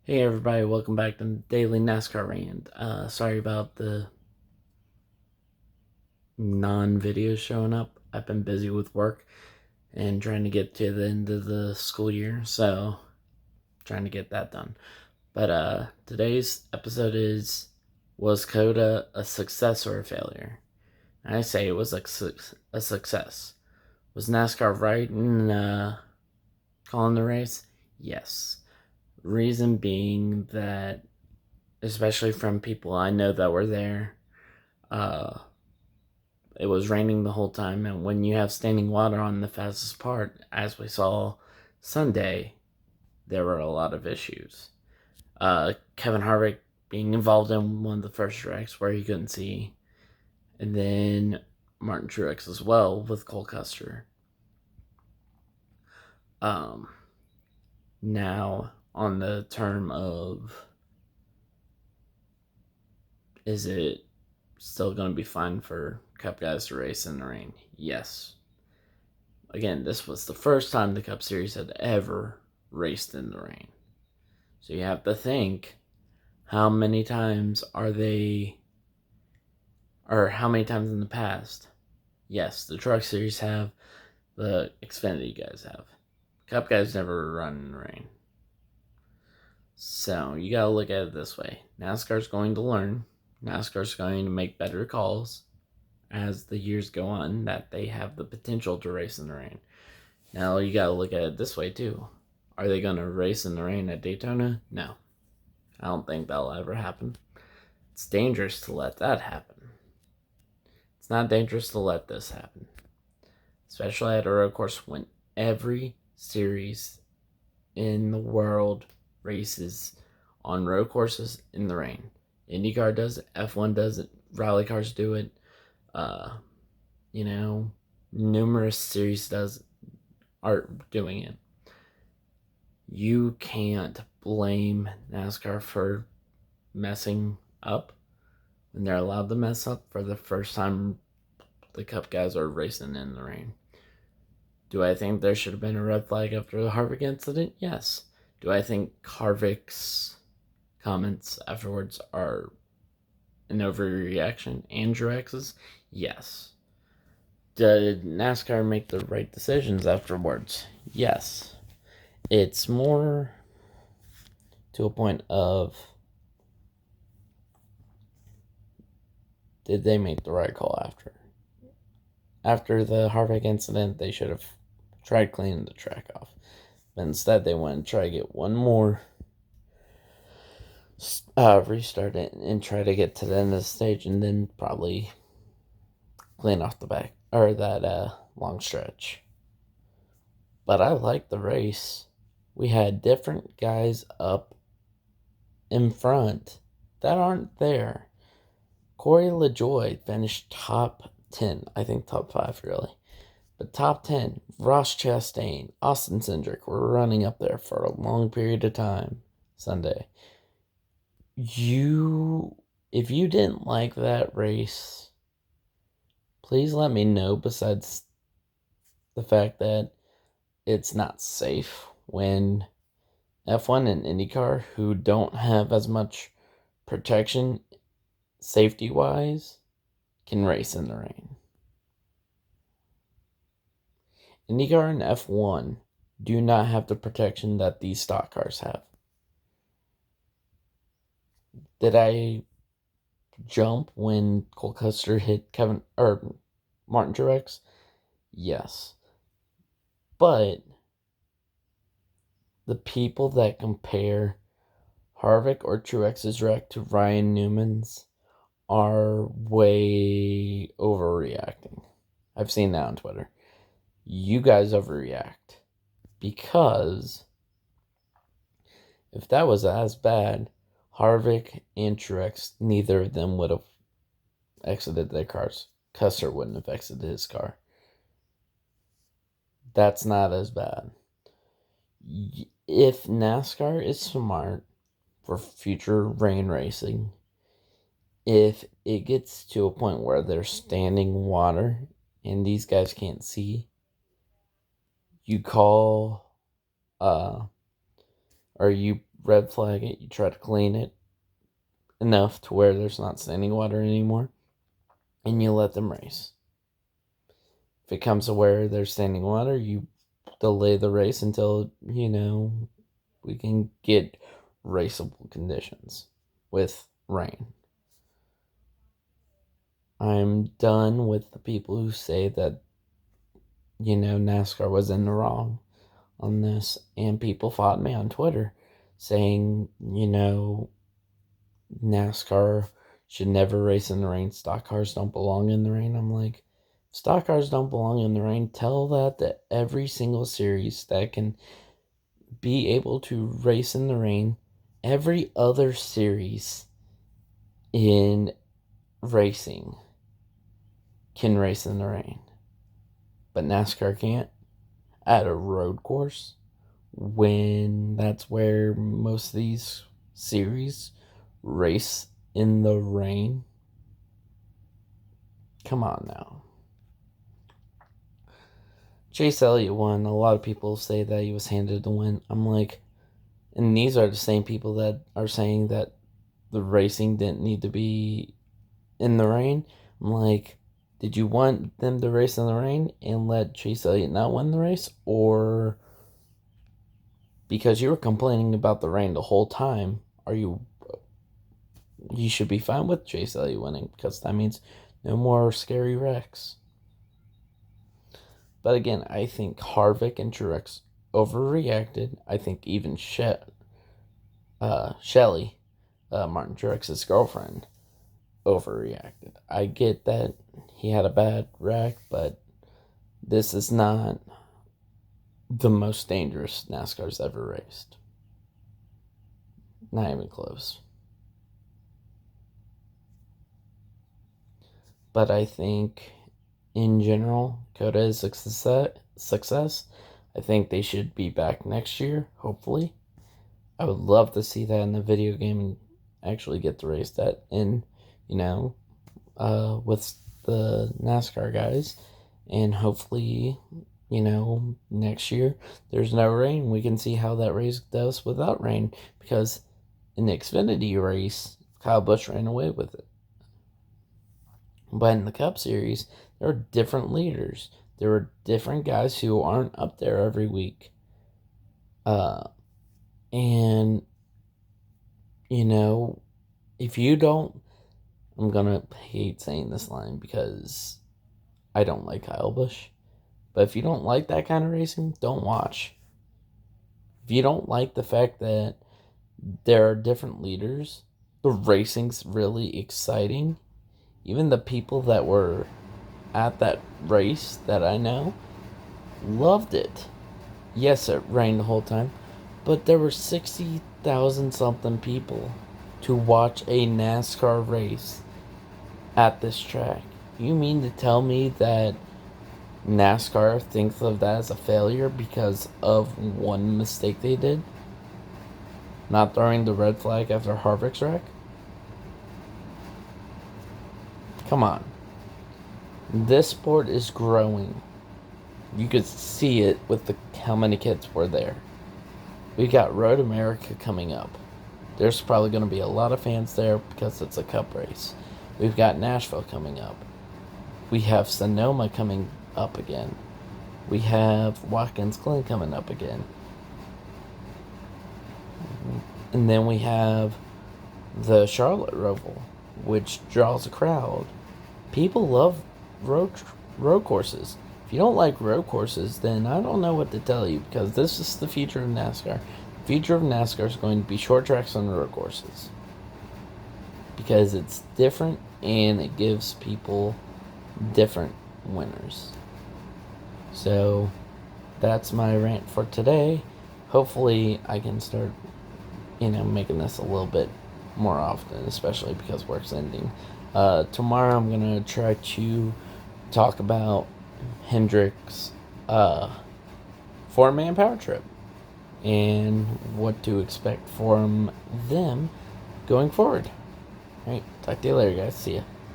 Hey everybody, welcome back to Daily NASCAR Rant. Sorry about the non-videos showing up. I've been busy with work and trying to get to the end of the school year, so trying to get that done. But today's episode is, was COTA a success or a failure? And I say it was a success. Was NASCAR right in calling the race? Yes. Reason being that, especially from people I know that were there, uh, it was raining the whole time, and when you have standing water on the fastest part, as we saw Sunday, there were a lot of issues. Kevin Harvick being involved in one of the first wrecks where he couldn't see, and then Martin Truex as well with Cole Custer. Um, Now, on the term of, is it still going to be fun for Cup guys to race in the rain? Yes. Again, this was the first time the Cup Series had ever raced in the rain. So you have to think, how many times are they, or how many times in the past? Yes, the Truck Series have, the Xfinity guys have. Cup guys never run in the rain. So you gotta look at it this way. NASCAR's going to learn. NASCAR's going to make better calls as the years go on that they have the potential to race in the rain. Now you gotta look at it this way too. Are they gonna race in the rain at Daytona? No. I don't think that'll ever happen. It's dangerous to let that happen. It's not dangerous to let this happen. Especially at a road course when every series in the world races on road courses in the rain. IndyCar does it, F1 does it, rally cars do it. Uh, Numerous series are doing it. You can't blame NASCAR for messing up when they're allowed to mess up for the first time the Cup guys are racing in the rain. Do I think there should have been a red flag after the Harvick incident? Yes. Do I think Harvick's comments afterwards are an overreaction? And Truex's? Yes. Did NASCAR make the right decisions afterwards? Yes. It's more to a point of, did they make the right call after? After the Harvick incident, they should have tried cleaning the track off. But instead, they want to try to get one more, restart it, and try to get to the end of the stage, and then probably clean off the back, or that long stretch. But I like the race. We had different guys up in front that aren't there. Corey LaJoie finished top 10. I think top 5, really. But top 10, Ross Chastain, Austin Cindric were running up there for a long period of time Sunday. If you didn't like that race, please let me know, besides the fact that it's not safe when F1 and IndyCar, who don't have as much protection safety-wise, can race in the rain. IndyCar and F1 do not have the protection that these stock cars have. Did I jump when Cole Custer hit Martin Truex? Yes. But the people that compare Harvick or Truex's wreck to Ryan Newman's are way overreacting. I've seen that on Twitter. You guys overreact. Because if that was as bad, Harvick and Truex, neither of them would have exited their cars. Custer wouldn't have exited his car. That's not as bad. If NASCAR is smart for future rain racing, if it gets to a point where there's standing water and these guys can't see, you call or you red flag it, you try to clean it enough to where there's not standing water anymore, and you let them race. If it comes to where there's standing water, you delay the race until, we can get raceable conditions with rain. I'm done with the people who say that, NASCAR was in the wrong on this, and people fought me on Twitter saying, NASCAR should never race in the rain. Stock cars don't belong in the rain. I'm like, stock cars don't belong in the rain. Tell that to every single series that can be able to race in the rain. Every other series in racing can race in the rain, but NASCAR can't at a road course when that's where most of these series race in the rain. Come on now. Chase Elliott won. A lot of people say that he was handed the win. I'm like, and these are the same people that are saying that the racing didn't need to be in the rain. I'm like, did you want them to race in the rain and let Chase Elliott not win the race? Or because you were complaining about the rain the whole time, you should be fine with Chase Elliott winning, because that means no more scary wrecks. But again, I think Harvick and Truex overreacted. I think even Shelly, Martin Truex's girlfriend, overreacted. I get that he had a bad wreck, but this is not the most dangerous NASCAR's ever raced. Not even close. But I think in general, COTA is a success. I think they should be back next year, hopefully. I would love to see that in the video game and actually get to race that in, with the NASCAR guys. And hopefully, next year there's no rain. We can see how that race does without rain, because in the Xfinity race, Kyle Busch ran away with it. But in the Cup Series, there are different leaders. There are different guys who aren't up there every week. And, if you don't, I'm going to hate saying this line because I don't like Kyle Busch. But if you don't like that kind of racing, don't watch. If you don't like the fact that there are different leaders, the racing's really exciting. Even the people that were at that race that I know loved it. Yes, it rained the whole time, but there were 60,000 something people to watch a NASCAR race at this track. You mean to tell me that NASCAR thinks of that as a failure because of one mistake they did? Not throwing the red flag after Harvick's wreck? Come on. This sport is growing. You could see it with how many kids were there. We got Road America coming up. There's probably going to be a lot of fans there because it's a cup race. We've got Nashville coming up. We have Sonoma coming up again. We have Watkins Glen coming up again. And then we have the Charlotte Roval, which draws a crowd. People love road courses. If you don't like road courses, then I don't know what to tell you, because this is the future of NASCAR. The future of NASCAR is going to be short tracks on road courses, because it's different and it gives people different winners. So that's my rant for today. Hopefully I can start, making this a little bit more often, especially because work's ending. Tomorrow I'm going to try to talk about Hendrick's 4-man power trip and what to expect from them going forward. Alright, talk to you later, guys. See ya.